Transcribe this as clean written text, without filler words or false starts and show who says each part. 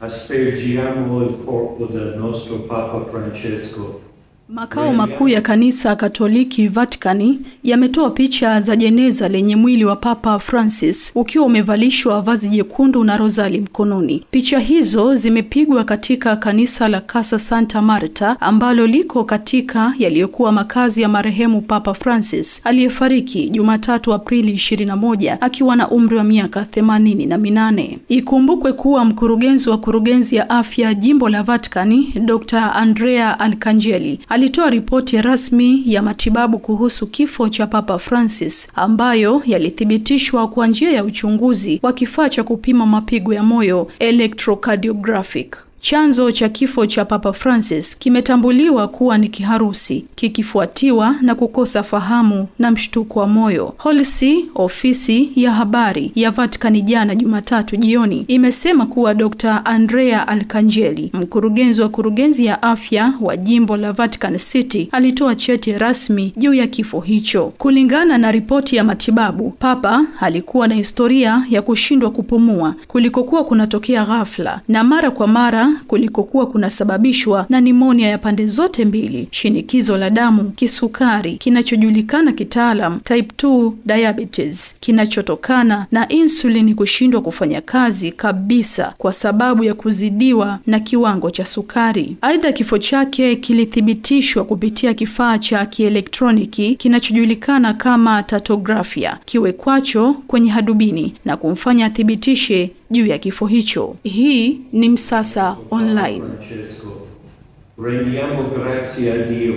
Speaker 1: Aspergiamo il corpo del nostro Papa Francesco.
Speaker 2: Makao makuu ya kanisa Katoliki Vatikani yametoa picha za jeneza lenye mwili wa Papa Francis ukiwa umevalishwa vazi jekundu na rozali mkononi. Picha hizo zimepigwa katika kanisa la Casa Santa Marta ambalo liko katika yaliyokuwa makazi ya marehemu Papa Francis aliyefariki Jumatatu Aprili 21 akiwa na umri wa miaka 88. Ikumbukwe kuwa mkurugenzi wa kurugenzi ya afya jimbo la Vatikani, Dr. Andrea Alcangeli, alitoa ripoti rasmi ya matibabu kuhusu kifo cha Papa Francis ambayo yalithibitishwa kwa njia ya uchunguzi wa kifaa cha kupima mapigo ya moyo electrocardiographic. Chanzo cha kifo cha Papa Francis kimetambuliwa kuwa ni kiharusi, kikifuatiwa na kukosa fahamu na mshtuko wa moyo. Holy See, ofisi ya habari ya Vatican jana Jumatatu jioni, imesema kuwa Dr. Andrea Alcangeli, mkurugenzi wa kurugenzi ya afya wa jimbo la Vatican City, alitoa cheti rasmi juu ya kifo hicho. Kulingana na ripoti ya matibabu, Papa alikuwa na historia ya kushindwa kupumua kulikokuwa kunatokea ghafla na mara kwa mara kulikokuwa kunasababishwa na nimonia ya pande zote mbili, shinikizo la damu, kisukari kinachojulikana kitaalam type 2 diabetes kinachotokana na insulini kushindwa kufanya kazi kabisa kwa sababu ya kuzidiwa na kiwango cha sukari. Aidha, kifo chake kilithibitishwa kupitia kifaa cha kielektroniki kinachojulikana kama tatografia kiwekwacho kwenye hadubini na kumfanya athibitishe juu ya kifo hicho. Hii ni Msasa Online.
Speaker 1: Rendiamo grazie a Dio.